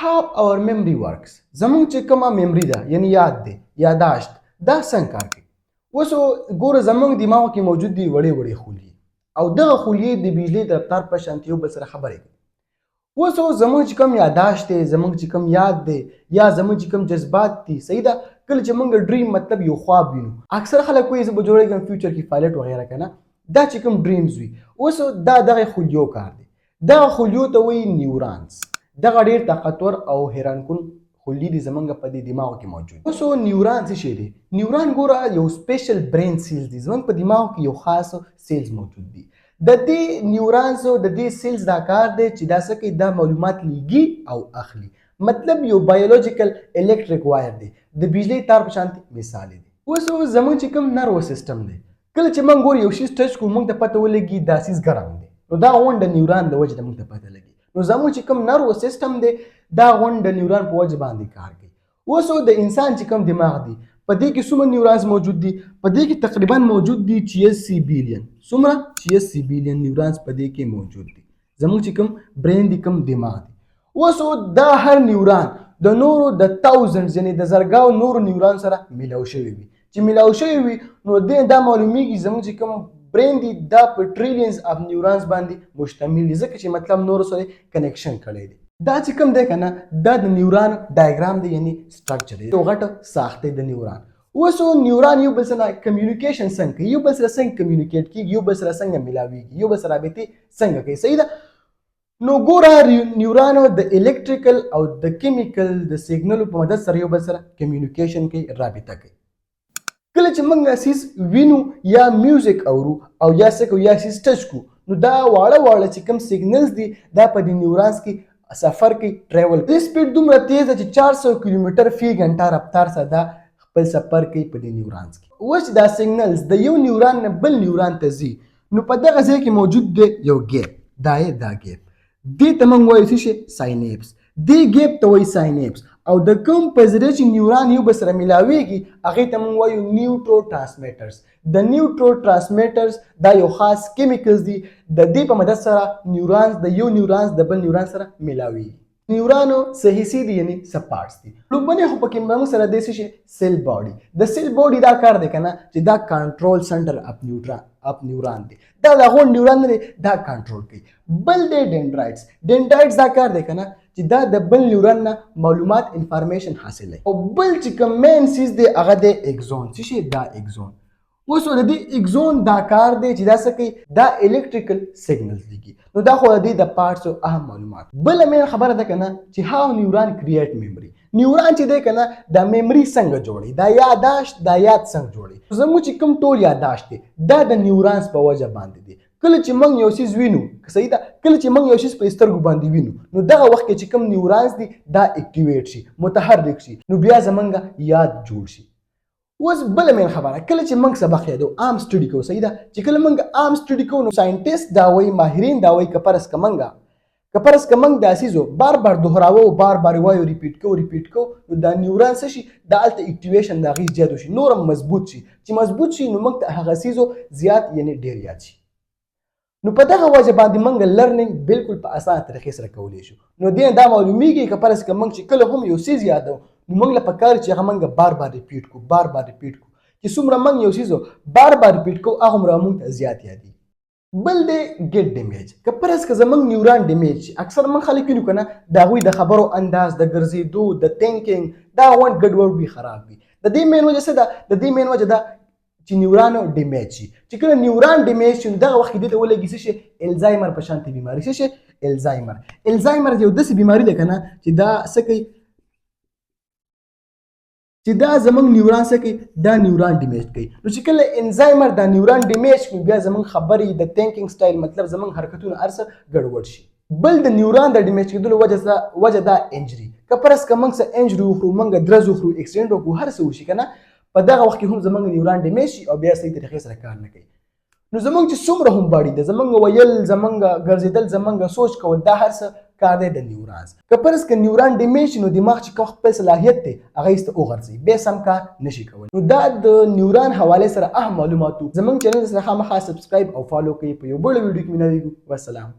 how our memory works زمونږ چې کومه میموري ده یعنی یاد دی یاداشت دا څنګه کار کوي اوس ګوره زمونږ دماغ کې موجود دي وړې وړې خلیې او دغه خلیې د بجلي د رفتار په شانتي یو بل سره خبرې کوي اوس زمونږ چې کوم یاداشت دی زمونږ چې کوم یاد دی یا زمونږ چې کوم جذبات دي صحیح ده کله چې موږ ډریم مطلب یو خواب وینو اکثر خلک وایي زه به جوړېږم فیوچر کې پایلټ وغیره که نه دا چې کوم ډریمز وي اوس دا دغه خلیو کار دی دغه خلیو ته وایي نیورانس دغه ډېر طاقتور او حیرانکن خلی دي زمونږ په دې دماغ کې موجود اوس نیوران څه شی دی نیوران ګوره یو سپیشل برین سیلز دي زمونږ په دماغ کې یو خاص سیلز موجود دي د دې نیورانز او د دې سیلز دا کار دی چې دا څه کوي دا معلومات لیږي او اخلي مطلب یو بایولوژیکل الیکټریک وایر دی د بجلی تار په شانتي مثال دی اوس زمونږ چې کوم نرو سیستم دی کله چې موږ ګورو یو شی ټچ کوو موږ ته پته ولګي دا سیز ګرم دی نو دا غونډه نیوران د وجې نه موږ ته پته لګي نو زموږ چې کوم نرو سیستم دی دا غونډه نیوران په وجه باندې کار کوي اوس د انسان چې کوم دماغ دی په دې کې څومره نیورانز موجود دي په دې کې تقریبا موجود دي 86 بیلین څومره 86 بیلین نیورانز په دې کې موجود دي زموږ چې کوم برین دی کوم دماغ دی اوس دا هر نیوران د نورو د thousands یعنی د زرګاو نورو نیوران سره ملاو شوی وي چې ملاو شوی وي نو دا معلومیږي زموږ چې کوم برین دی دا په ټریلیونز اف نیورانز باندې مشتمل دي ځکه چې مطلب نورو سره کنیکشن کړی دی دا چې کوم دی که نه دا د نیوران ډایګرام دی یعنی سټرکچر دی یو غټه ساخته د نیوران اوس نیوران یو بل سره کمیونیکیشن څنګه کوي یو بل سره څنګه کمیونیکیټ کیږي یو بل سره څنګه ملاویږي یو بل سره رابطې څنګه کوي صحیح ده نو ګوره نیورانو د الکتریکل او د کیمیکل د سیګنلو په مدد سره یو بل سره کمیونیکیشن کوي رابطه کوي کله چې موږ سیس وینو یا میوزیک اورو او یا څه کوو یا سیس ټچ کوو نو دا واړه چې کوم سیګنلز دي دا په دې نیورانز کې سفر کوي ټریول کوي سپیډ دومره تیز ده چې 400 کیلومتر فی غنټه رفتار سره دا خپل سفر کوي په دې نیورانز کې اوس دا سیګنلز د یو نیوران نه بل نیوران ته ځي نو په دغه ځای کې موجود دی یو ګیپ دا ګیپ دې ته موږ وایو څه شی ساینپس دې ګیپ ته وایي ساینپس او د کوم په ذریعه چې نیوران یو بل سره ملاویږي هغې ته موږ وایو نیوټرو ټرانسمیټرز د نیوټرو ټرانسمیټرز دا یو خاص کیمیکلز دي د دې په مدد سره نیورانز د یو نیورانز د بل نیوران سره ملاویږي نیورانو څه حصې دي یعنی څه پارټس دي لومړنی خو پکې موږ سره دی څه شی سیل باډي د سیل باډي دا کار دی که نه چې دا کنټرول سنټر اپ نیوران دی دا د هغو نیوران نه دی دا کنټرول کوي بل دی ډینډرایټس دا کار دی که نه چې دا د بل نیوران نه معلومات انفارمیشن حاصلوي او بل چې کوم مین سیز دی هغه دی اګزون څه شی دا اګزون اوس د دې اګزون دا کار دی چې دا څه کوي دا الکتریکل سیګنلز لیږي نو دا خو د دې د پارټس او اهم معلومات بله مین خبره ده که نه چې هاو نیوران کریټ میموري نیوران چې دی که نه دا میموري څنګه جوړي دا یاداشت دا یاد څنګه جوړي زموږ چې کوم ټول یاداشت دی دا د نیورانز په وجه باندې دی کله چې موږ یو څیز وینو صحیح ده کله چې موږ یو څیز په سترګو باندې وینو نو دغه وخت کې چې کوم نیورانز دي دا اکټیویټ شي متحرک شي نو بیا زمونږ یاد جوړ شي اوس بله مین خبره کله چې موږ سبق یادو عام سټډي کوو صحیح ده چې کله موږ عام سټډي کوو نو ساینټیسټ دا وایي ماهرین دا وایي که فرض که موږ دا څیزو بار دهراوو بار وایو ریپیټ کوو نو دا نیوران څه شي دا هلته اکټیویشن د هغې زیات وشي نور هم مضبوط شي چې مضبوط شي نو موږ ته هغه څیزو زیات یعنې ډېر یاد شي نو په دغه وجه باندې موږ لرنینګ بالکل په اسانه طریقې سره کولی شو نو دې دا معلومیږي که فرض که موږ چې کله هم یو څیز یادو نو موږ له پکار چې هغه موږ بار ریپیټ کوو چې څومره موږ یو څیز بار ریپیټ کوو هغومره موږ ته زیات یادېږي بل دی ګیټ ډیمیج که فرض که زموږ نیوران ډیمیج شي اکثر موږ خلک وینو که نه د هغوی د خبرو انداز د ګرځېدو د تینکینګ دا غونډ ګډوډ وي خراب وي د دې مین وجه څه ده د دې مین وجه ده چې نیورانو ډیمیج شي چې کله نیوران ډیمیج شي نو دغه وخت کې دې ته ولګي څه شي الزایمر په شانتې بیماري څه شي الزایمر یو داسې بیماري ده که نه چې دا څه کوي چې دا زمونږ نیوران څه کوي دا نیوران ډیمیج کوي نو چې کله انزایمر دا نیوران ډیمیج کوي بیا زمونږ خبرې د تینکینګ سټایل مطلب زمونږ حرکتونه هر څه ګډوډ شي بل د نیوران د ډیمیج کېدلو وجه دا انجري که فرض که موږ څه انجري وخورو موږ درز وخورو اکسیډنټ وکړو هر څه وشي که نه په دغه وخت کې هم زمونږ نیوران ډیمیج شي او بیا صحیح طریقې سره کار نه کوي نو زمونږ چې څومره هم باډي ده زمونږ ویل زمونږ ګرځېدل زمونږ سوچ کول دا هر څه کار دی د نیورانز که فرض که نیوران ډیمیج شي نو دماغ چې کوم خپل صلاحیت دی هغه ایسته وغورځوي بیا سم کار نشي کولی نو دا د نیوران حوالې سره اهم معلوماتو زمونږ چینل سره خامخا سبسکرایب او فالو کوئ په یو بل ویډیو کې ملاویږو والسلام